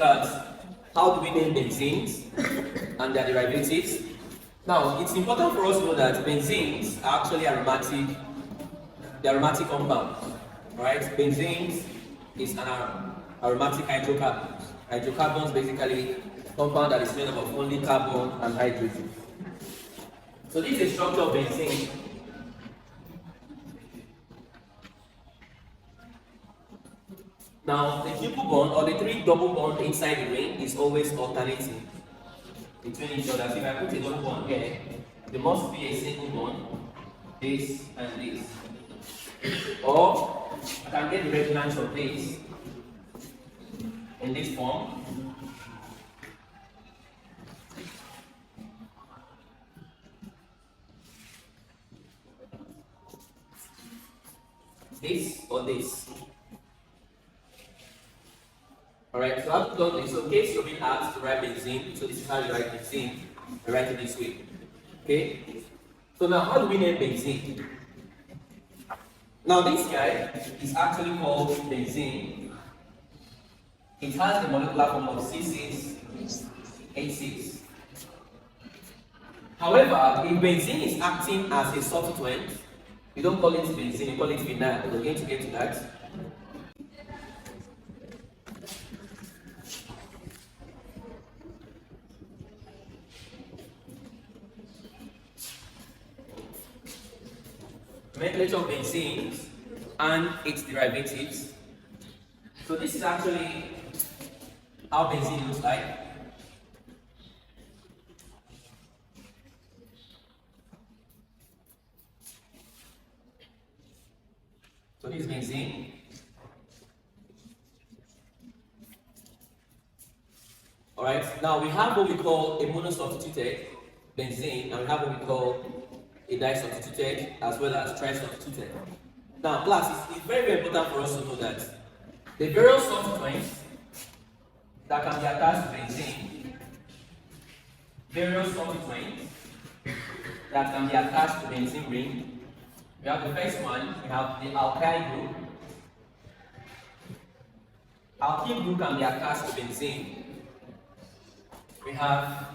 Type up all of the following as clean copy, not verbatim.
start, how do we name benzenes and their derivatives? Now, it's important for us to know that benzenes are actually aromatic compounds, right? Benzenes is an aromatic hydrocarbon. Hydrocarbons basically compound that is made up of only carbon and hydrogen. So this is the structure of benzene. Now, the triple bond or the three double bond inside the ring is always alternating between each other. So if I put a double bond here, there must be a single bond, this and this. Or I can get the resonance of this in this form. This or this. Alright, so I've done this. So in case you've been asked to write benzene, so this is how you write benzene. I write it this way. Okay? So now how do we name benzene? Now this guy is actually called benzene. It has the molecular form of C6H6. However, if benzene is acting as a substituent, we don't call it benzene, we call it vinyl. We're going to get to that. Nomenclature of benzene and its derivatives. So this is actually how benzene looks like. So this is benzene. Alright, now we have what we call a monosubstituted benzene, and we have what we call a disubstituted as well as trisubstituted. Now, class, it's very, very important for us to know that the various substituents that can be attached to benzene, various substituents that can be attached to benzene ring. We have the first one, we have the alkyl group. Alkyl group can be attached to benzene. We have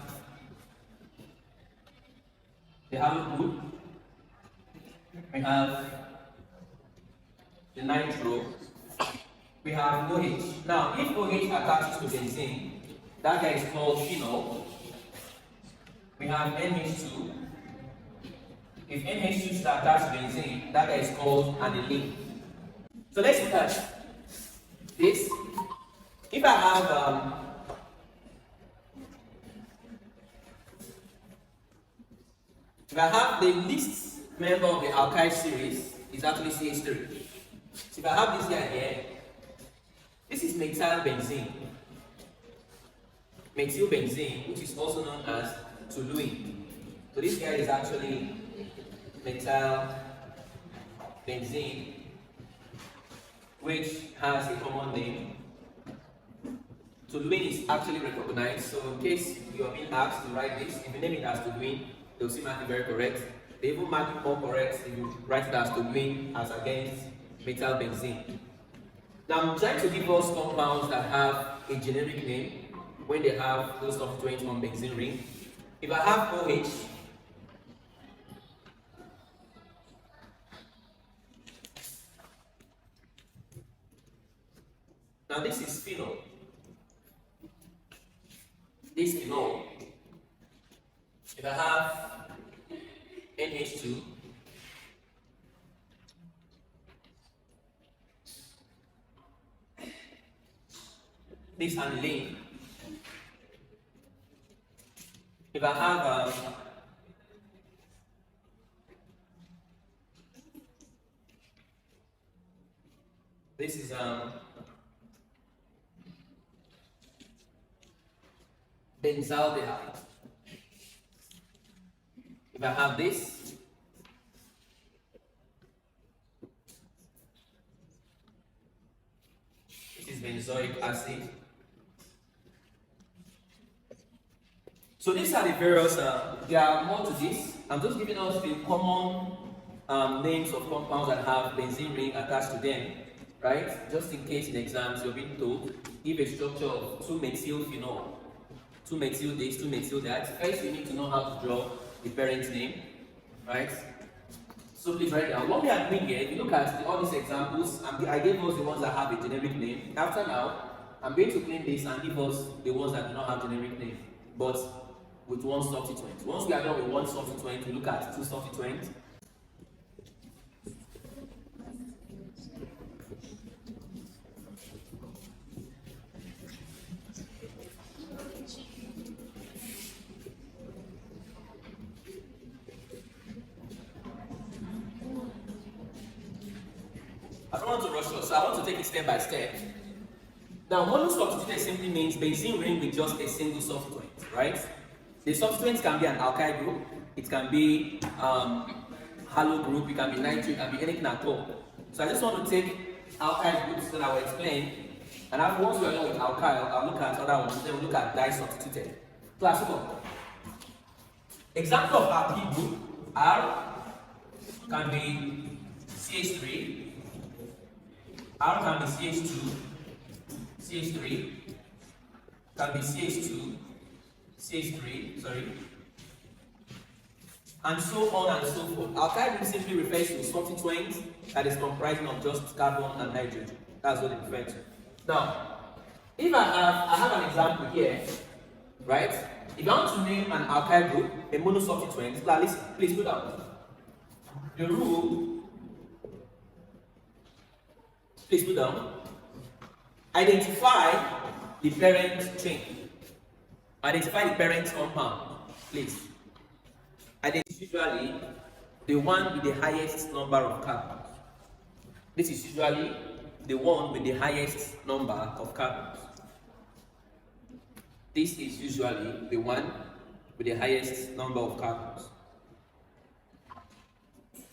the halo group. We have the nitro. We have OH. Now, if OH attaches to benzene, that guy is called phenol. We have NH2. If NH2 is attached to benzene, that guy is called aniline. So let's look at this. If I have the least member of the alkyl series is actually CH3. So if I have this guy here, this is methyl benzene. Methyl benzene, which is also known as toluene. So this guy is actually methyl benzene, which has a common name. Toluene is actually recognized. So in case you are being asked to write this, if you name it as toluene, they'll see mark it very correct. They even mark it more correct if you write it as toluene as against methyl benzene. Now I'm trying to give us compounds that have a generic name when they have those substituents on benzene ring. If I have OH, now this is phenol. This phenol. If I have NH2, this aniline. If I have this is benzaldehyde. If I have this, is benzoic acid. So these are the various, there are more to this. I'm just giving us the common names of compounds that have benzene ring attached to them, right? Just in case in exams you're being told give a structure of 2-methyl phenol, 2-methyl this, 2-methyl that, first you need to know how to draw the parent name, right? So please write down. What we are doing here, if you look at all these examples, I gave us the ones that have a generic name. After now, I'm going to clean this and give us the ones that do not have generic name, but with one substituent. Once we are done with one substituent, we look at two substituents. I don't want to rush us, so I want to take it step by step. Now, monosubstituted simply means benzene ring with just a single substituent, right? The substituent can be an alkyl group, it can be halo group, it can be nitric, it can be anything at all. So I just want to take alkyl groups that I will explain, and after once we are done with alkyl, I'll look at other ones, then we'll look at disubstituted. Class 1. Example of alkyl group R can be CH3, R can be CH2, CH3, can be CH2, CH3, sorry, and so on and so forth. Alkyl group simply refers to a substituent that is comprising of just carbon and nitrogen. That's what it refers to. Now, if I have an example here, right? If I want to name an alkyl group a monosubstituent, listen, please put down. The rule, please put down. Identify the parent chain. Identify the parent compound, please. Identify usually the one with the highest number of carbons. This is usually the one with the highest number of carbons. This is usually the one with the highest number of carbons.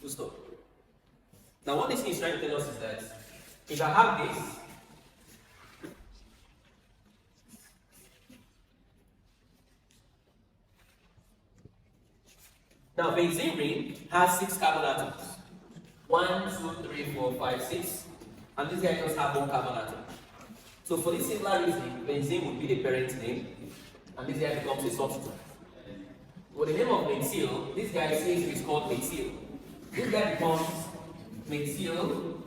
Full stop. Now what this is trying to tell us is that if I have this, now benzene ring has 6 carbon atoms. 1, 2, 3, 4, 5, 6. And this guy just have 1 carbon atom. So for this similar reason, benzene would be the parent name, and this guy becomes a substituent. With the name of methyl, this guy says is called methyl. This guy becomes methyl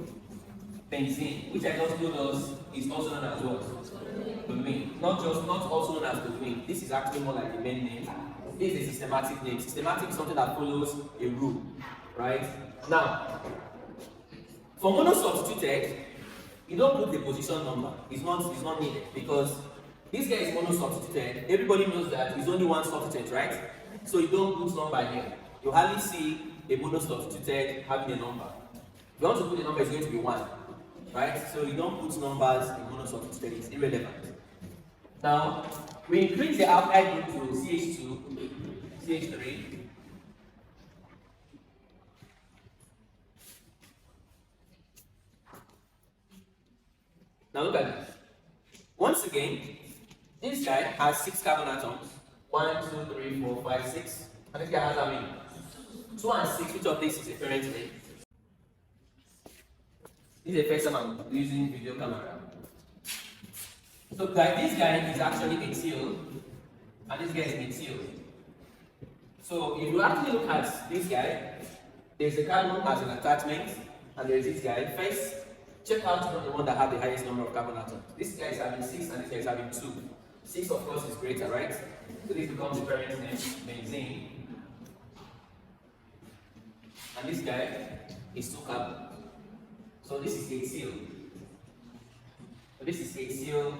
benzene, which I just told us is also known as what? Domain. Not also known as domain. This is actually more like the main name. This is a systematic name. Systematic is something that follows a rule, right? Now, for monosubstituted, you don't put the position number. It's not needed because this guy is monosubstituted. Everybody knows that it's only one substituent, right? So you don't put number here. You hardly see a monosubstituted having a number. If you want to put a number, it's going to be 1, right? So you don't put numbers in monosubstituted. It's irrelevant. Now, we increase the alkyl group to CH2, CH3. Now look at this. Once again, this guy has 6 carbon atoms. 1, 2, 3, 4, 5, 6. And this guy has how many? 2 and 6. Which of these is a parent name? This is the first time I'm using video camera. So this guy is actually methyl, and this guy is methyl. So if you actually look at this guy, there's a carbon as an attachment, and there's this guy. First, check out the one that has the highest number of carbon atoms. This guy is having 6, and this guy is having 2. 6 of course is greater, right? So this becomes the parent name, benzene. And this guy is 2 carbon. So this is methyl. So this is methyl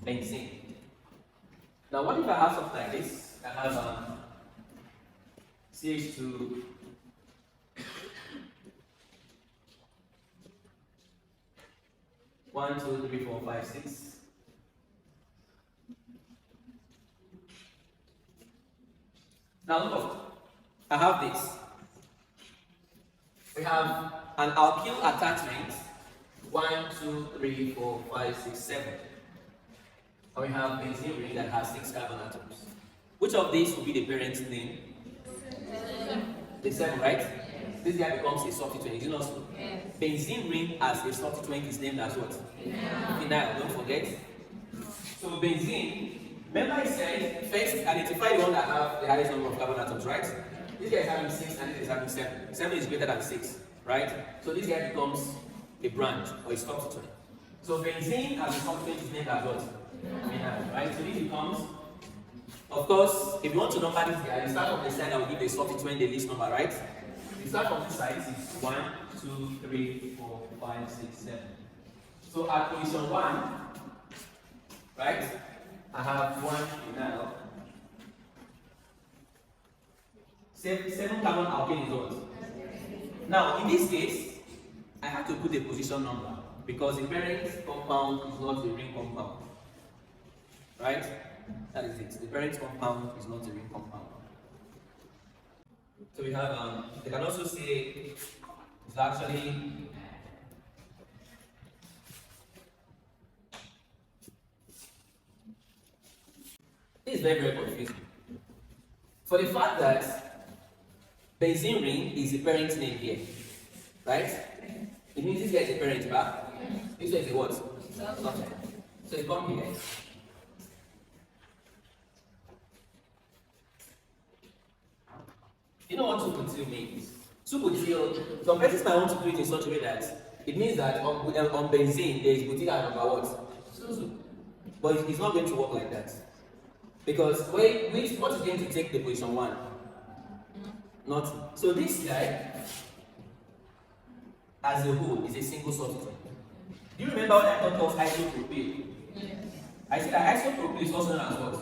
benzene. Now what if I have something like this? I have CH2 1, 2, 3, 4, 5, 6. Now look, I have this. We have an alkyl attachment 1, 2, 3, 4, 5, 6, 7. And we have benzene ring that has 6 carbon atoms. Which of these will be the parent name? The 7, right? This guy becomes a substituent. Is it not so? Yes. Benzene ring as a substituent is named as what? Phenyl. Don't forget. So benzene, remember I said first identify the one that have the highest number of carbon atoms, right? This guy is having 6 and this is having 7. 7 is greater than 6, right? So this guy becomes a branch or a substituent. So benzene as a substituent is named as what? Phenyl, right? So this becomes, of course, if you want to number this guy, you start from the side that will give the substituent the least number, right? You start from this side, this is 1, 2, 3, 4, 5, 6, 7. So at position 1, right, I have 1 phenyl. 7 carbon alkane is what? Now, in this case, I have to put a position number because the parent compound is not a ring compound. Right? That is it. The parent compound is not a ring compound. So we have, they can also say it's actually this is very, very confusing. For the fact that benzene ring is the parent name here, right? It means this guy is a parent back. This one is a what? Subject. So you come here. You know what two-butyl means? Two-butyl, some persons might want to do it in such a way that it means that on benzene there is butyl at number what? 2. But it's not going to work like that. Because what is going to take the position 1? Nothing. So this guy, as a whole, is a single substituent. Do you remember what I thought was isopropyl? Yes. I said that isopropyl is also known as what?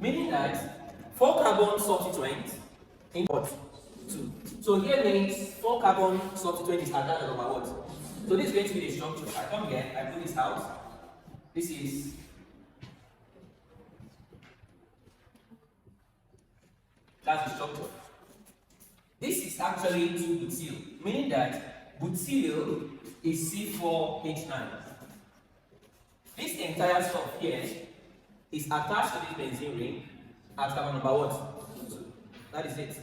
Meaning that 4 carbon substituent in what? 2. So here means 4 carbon substituent is attached to number what? So this is going to be the structure. I come here, I put this out. This is that's the structure. This is actually 2-butyl, meaning that butyl is C4H9. This entire stuff here is attached to this benzene ring at carbon number what? 2. That is it.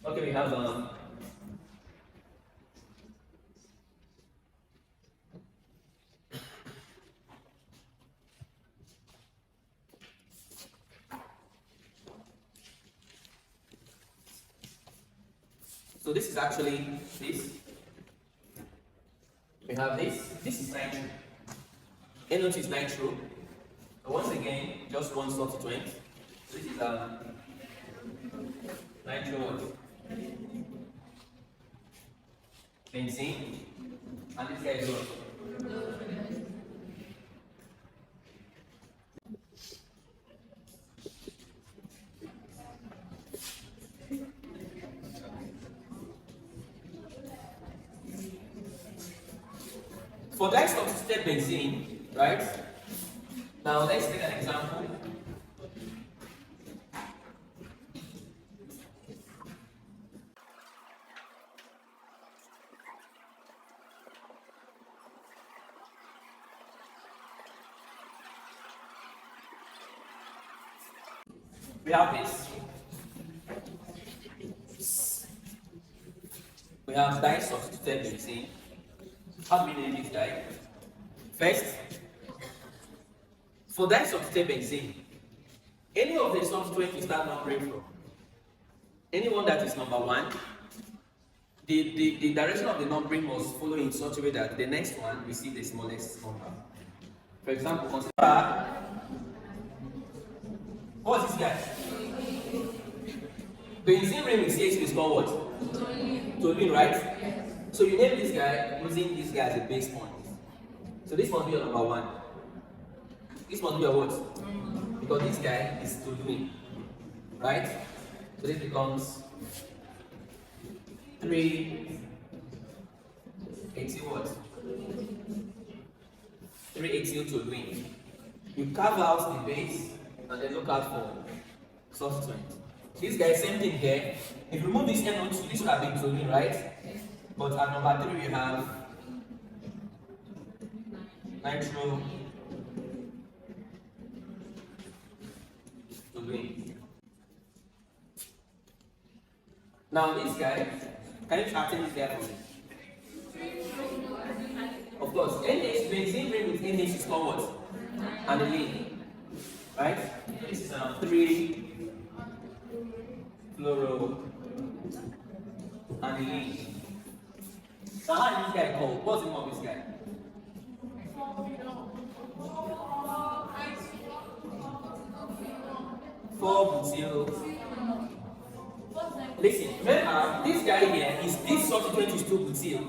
Okay, we have so this is actually this. We have this. This is nitro. NO2 is nitro. So once again, just one substituent. So this is nitro what? Benzene. And this guy is what? For disubstituted benzene, right? Now let's take an example. We have this. We have disubstituted benzene. How do we name this guy? First, for disubstituted benzene, any of the substituents you start numbering from, anyone that is number 1, the direction of the numbering must follow in such a way that the next one receives the smallest number. For example, consider what is this guy? Benzene ring is here is called what? Toluene, right? So you name this guy using this guy as a base point. So this must be your number 1. This must be your what? Because this guy is toluene, right? So this becomes 380 what? 380 toluene. You carve out the base and then look out for substituent. This guy, same thing here. If you remove this NO2, this would have been toluene, right? But at number 3 we have nitro toluene. Now this guy, can you attend this guy for me? Of course, NH, benzene ring with NH is called what? Aniline. Right? This is 3 fluoro aniline. So how is this guy called? What's the name of this guy? Four-butyl. Listen, remember, this guy here is this substituent is 2-butyl.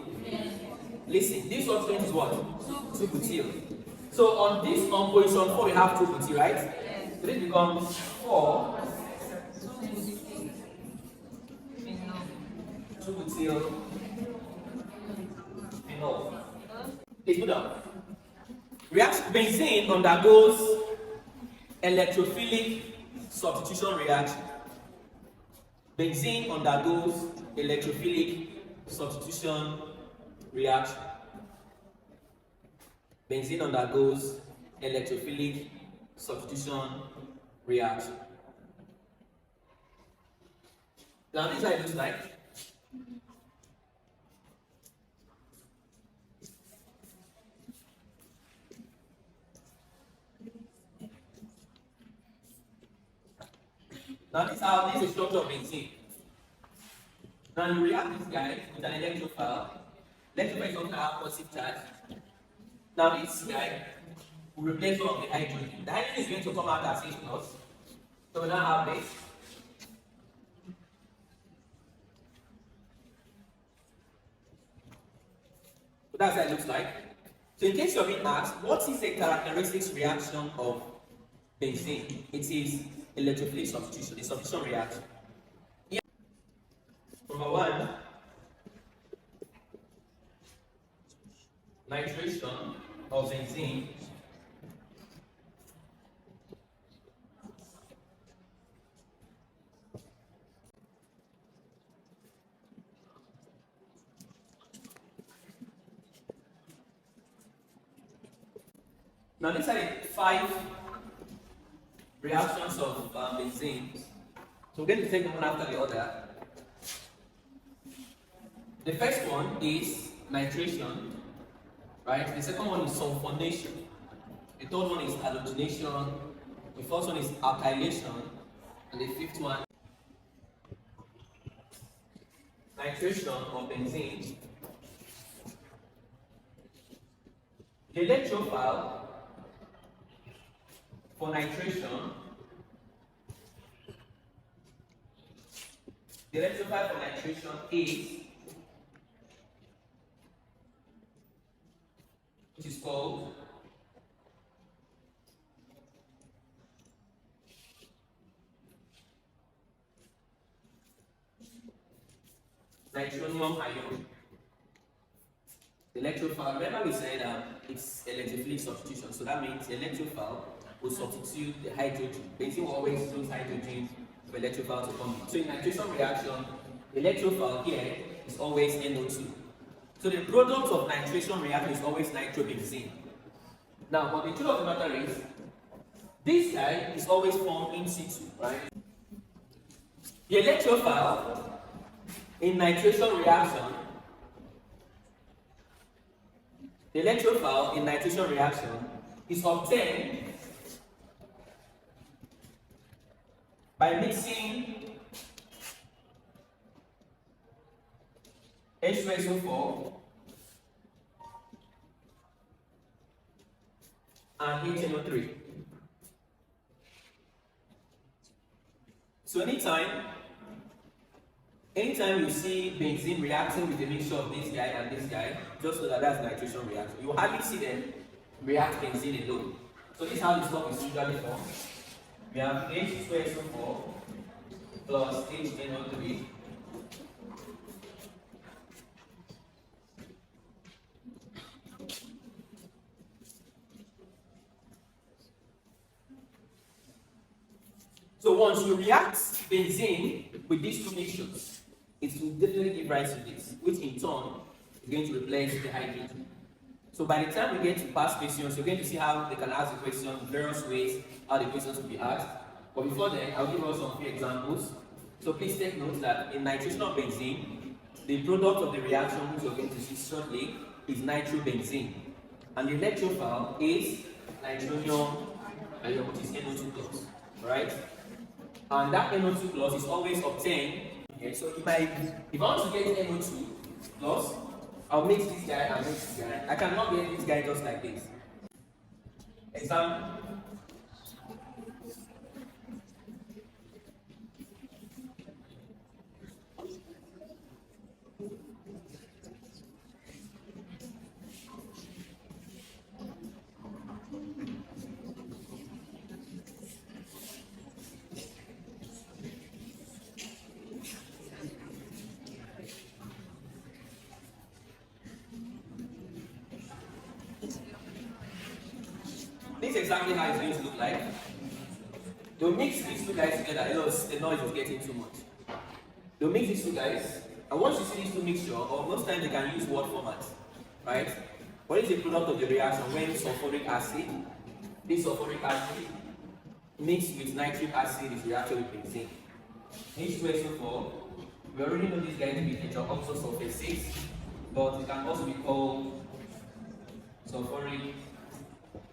Listen, this substituent is what? 2-butyl. So on this position 4 we have 2-butyl, right? So this becomes 4 2-butyl phenol. Please put down. Reaction benzene undergoes electrophilic substitution reaction. Benzene undergoes electrophilic substitution reaction. Benzene undergoes electrophilic substitution reaction. Now this is how it looks like. Now this is the structure of benzene. Now you react this guy with an electrophile. Electrophile is also have positive charge. Now this guy will replace one of the hydrogen. The hydrogen is going to come out as H+. So we now have this. So that's how it looks like. So in case you're being asked, what is the characteristics reaction of benzene? It is electrophilic substitution, the substitution reaction. Yeah. Number 1, nitration of benzene now these are the 5 reactions of benzene. So we're going to take one after the other. The first one is nitration, right? The second one is sulfonation. The third one is halogenation. The fourth one is alkylation. And the fifth one, nitration of benzene. The electrophile for nitration, the electrophile for nitration is, which is called nitronium ion. The electrophile, remember we said it's electrophilic substitution, so that means the electrophile will substitute the hydrogen. Benzene will always use hydrogen for electrophile to come in. So in nitration reaction, the electrophile here is always NO2. So the product of nitration reaction is always nitrobenzene. Now, but the truth of the matter is, this guy is always formed in situ, right? The electrophile in nitration reaction, the electrophile in nitration reaction is obtained by mixing H2SO4 and HNO3. So anytime you see benzene reacting with a mixture of this guy and this guy, just know that that's nitration reaction. You hardly see them react benzene alone. So this is how this stuff is usually formed. We have H2SO4 plus HNO3 So once you react benzene with these two mixtures, it will definitely give rise to this, which in turn is going to replace the hydrogen. So by the time we get to past questions, you're going to see how they can ask the question, various ways how the questions will be asked. But before then, I'll give us some few examples. So please take note that in nitration of benzene, the product of the reaction which we're going to see shortly is nitrobenzene. And the electrophile is nitronium ion, which is NO2 plus. Right? And that NO2 plus is always obtained. Okay, so if I want to get NO2 plus, I'll mix this guy and mix this guy. I cannot get this guy just like this. Example. This is exactly how it's going to look like. They'll mix these two guys together. The noise is getting too much. They'll mix these two guys, and once you see these two mixture, or most times they can use word format, right? What is the product of the reaction when sulfuric acid, this sulfuric acid mixed with nitric acid is reacted with benzene? H2SO4, we already know this guy to be hydroxysulfate 6, but it can also be called sulfuric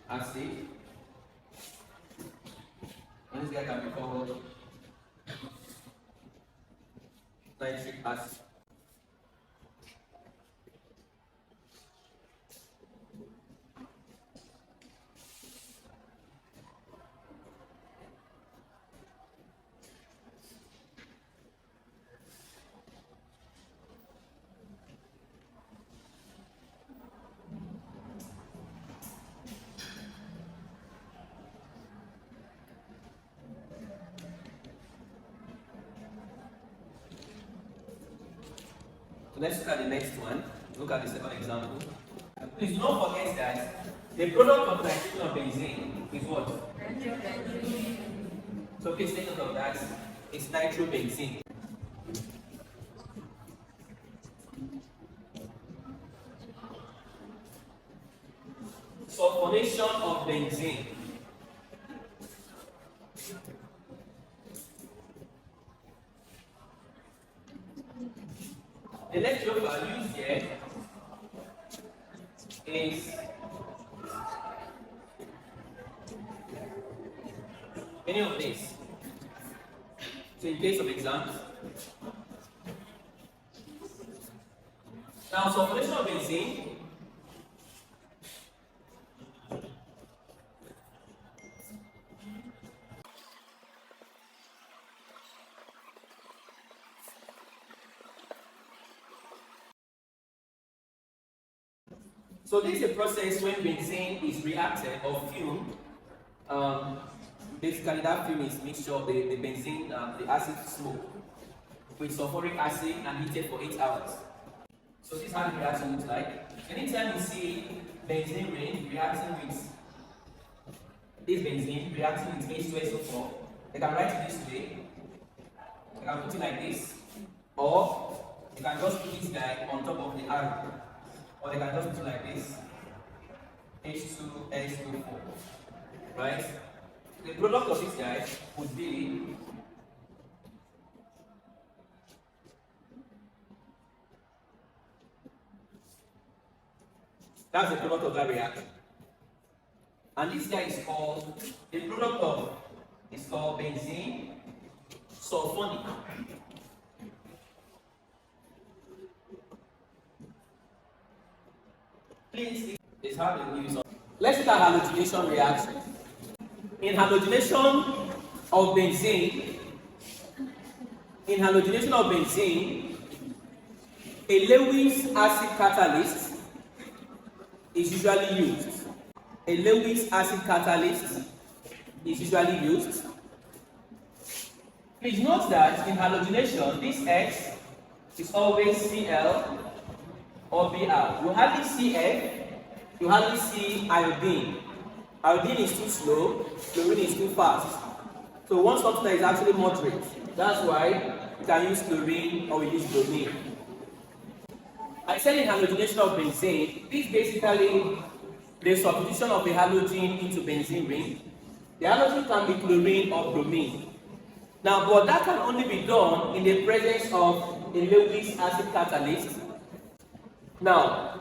acid. And this guy can be called nitric acid. Let's look at the next one. Look at the second example. Please don't forget that the product of nitration of benzene is what? So please take note of that. It's nitrobenzene. Sulfonation of benzene. The electrophile used here is any of this. So in case of exams, now sulfonation of benzene so this is a process when benzene is reacted or fumed. Basically, that fume is mixture of the benzene, the acid smoke, with sulfuric acid and heated for 8 hours. So this is how the reaction looks like. Anytime you see benzene ring reacting with this benzene reacting with H2SO4, they can write it this way. They can put it like this, or you can just put this guy on top of the arrow. Or they can just put it like this, H2SO4, right? The product of this guy would be that's the product of that reaction. And this guy is called, the product of is called benzene sulfonic. Please, is how they use. Let's look at halogenation reaction. In halogenation of benzene, a Lewis acid catalyst is usually used. A Lewis acid catalyst is usually used. Please note that in halogenation, this X is always Cl or Br. You hardly see F, you hardly see iodine. Iodine is too slow, chlorine is too fast. So one something that is actually moderate. That's why you can use chlorine or we use bromine. I said in halogenation of benzene, this basically the substitution of a halogen into benzene ring. The halogen can be chlorine or bromine. Now, but that can only be done in the presence of a Lewis acid catalyst. Now,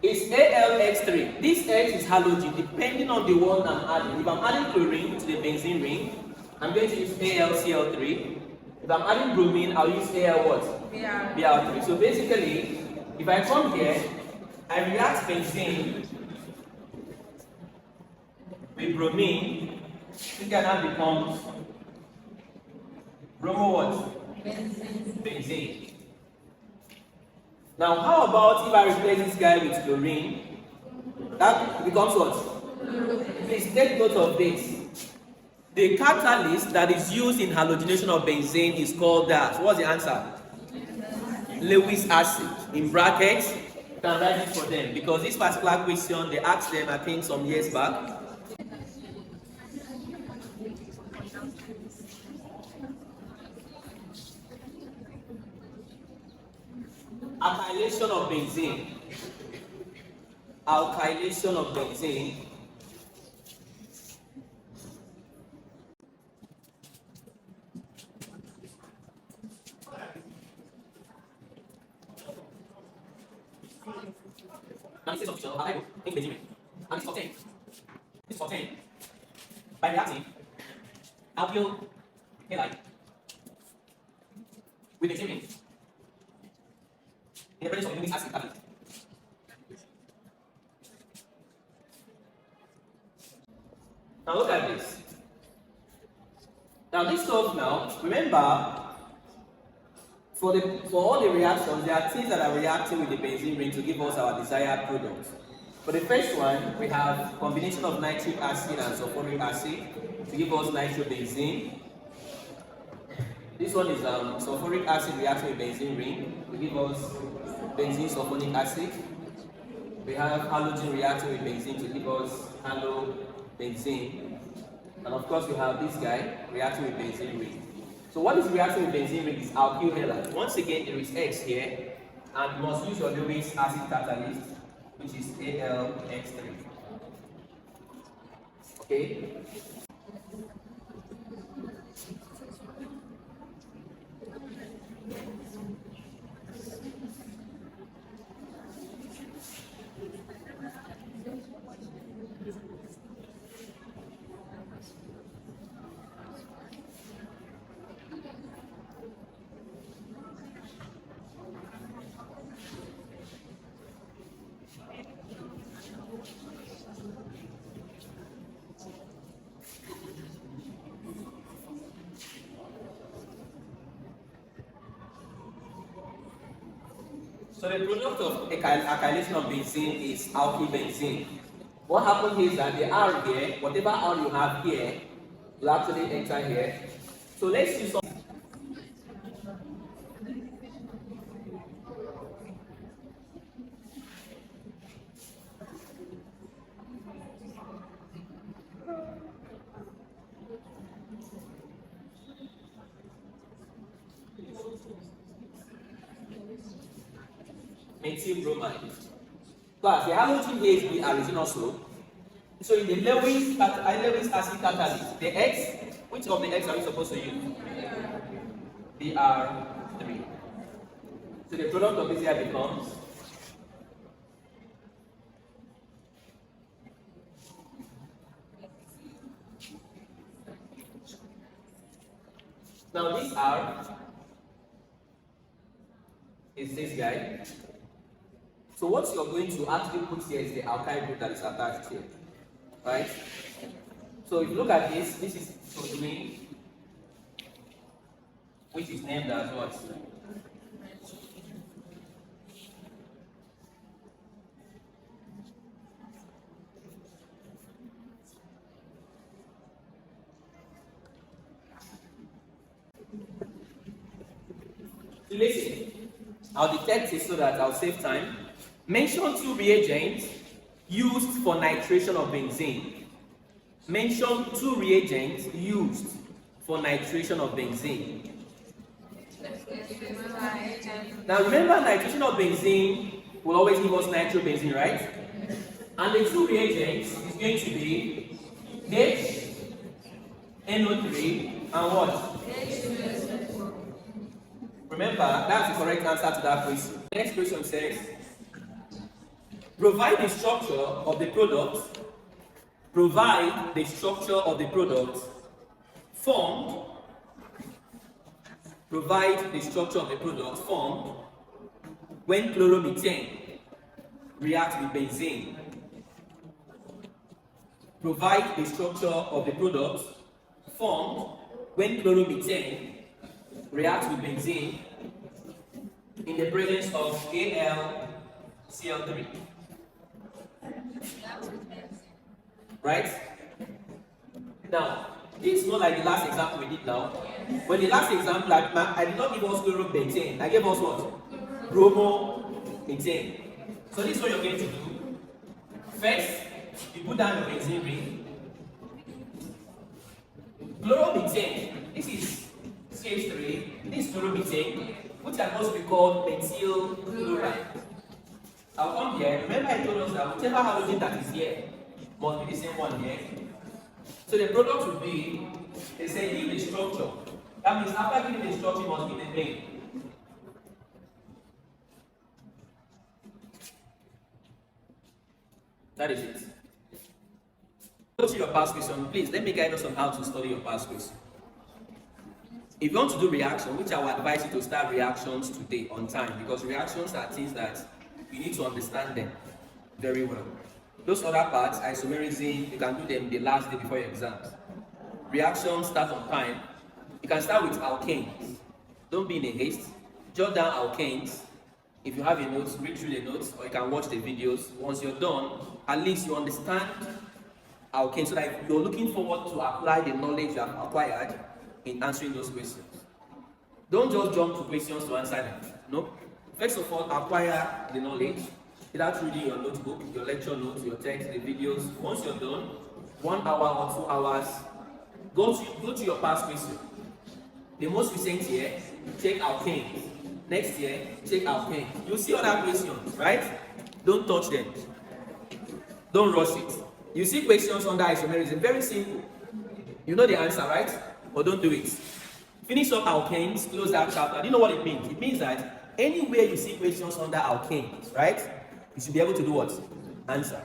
it's AlX3. This X is halogen, depending on the one I'm adding. If I'm adding chlorine to the benzene ring, I'm going to use AlCl3. If I'm adding bromine, I'll use Al what? Br3. So basically, if I come here, I react benzene with bromine, it now becomes bromo what? Benzene. Now, how about if I replace this guy with chlorine? That becomes what? Please take note of this. The catalyst that is used in halogenation of benzene is called that. What's the answer? Lewis acid. In brackets, you can write it for them because this particular question they asked them, I think, some years back. Alkylation of benzene. Alkylation of benzene. Now this is optional. I think benzene. And this is obtained. This is obtained by reacting alkyl halide with benzene in the presence of Lewis acid catalyst. Now look at this. Now this stuff now, remember, for all the reactions, there are things that are reacting with the benzene ring to give us our desired product. For the first one, we have combination of nitric acid and sulfuric acid to give us nitrobenzene. This one is sulfuric acid reacting with benzene ring to give us benzene sulfonic acid. We have halogen reacting with benzene to give us halobenzene. And of course, we have this guy reacting with benzene ring. So what is reacting with benzene ring is alkyl halide. Once again, there is X here, and you must use your Lewis acid catalyst, which is AlX3. Okay? So the product of alkylation of benzene is alkyl benzene. What happens is that the R here, whatever R you have here, will actually enter here. So let's use some. Methyl bromide. Plus, the halogen here is the original slope. So in the Lewis acid catalyst, the X, which of the X are we supposed to use? Br3. So the product of this here becomes now this R is this guy. So what you're going to actually put here is the alkyl group that is attached here, right? So if you look at this, this is chlorine, which is named as what? Listen, I'll detect it so that I'll save time. Mention 2 reagents used for nitration of benzene. Mention 2 reagents used for nitration of benzene. Now remember, nitration of benzene will always give us nitrobenzene, right? And the 2 reagents is going to be H NO3, and what? Remember, that's the correct answer to that question. Next question says, provide the structure of the product. Provide the structure of the product formed. Provide the structure of the product formed when chloromethane reacts with benzene. Provide the structure of the product formed when chloromethane reacts with benzene in the presence of AlCl3. Right? Now, this is not like the last example we did now. When the last example, I did not give us chlorobenzene. I gave us what? Bromomethane. So this is what you're going to do. First, you put down your benzene ring. Chloromethane. This is CH3. This is chloromethane, which can also be called methyl chloride. I'll come here. Remember I told us that whichever halogen that is here must be the same one here. So the product will be, they say give the structure. That means after giving the structure, you must give the name. That is it. Go to your past question. Please let me guide us on how to study your past question. If you want to do reaction, which I would advise you to start reactions today on time, because reactions are things that you need to understand them very well. Those other parts, isomerism, you can do them the last day before your exams. Reactions start on time. You can start with alkanes. Don't be in a haste. Jot down alkanes. If you have your notes, read through the notes, or you can watch the videos. Once you're done, at least you understand alkanes, so that you're looking forward to apply the knowledge you have acquired in answering those questions. Don't just jump to questions to answer them. No. First of all, acquire the knowledge without reading your notebook, your lecture notes, your text, the videos. Once you're done, 1 hour or 2 hours, go to your past question. The most recent year, check alkanes. Next year, check alkanes. You'll see other questions, right? Don't touch them. Don't rush it. You see questions under isomerism, very simple. You know the answer, right? But don't do it. Finish up alkanes, close that chapter. Do you know what it means? It means that anywhere you see questions under alkanes, right? You should be able to do what? Answer.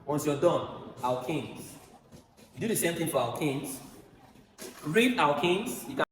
Once you're done, alkanes. You do the same thing for alkanes. Read alkanes. You can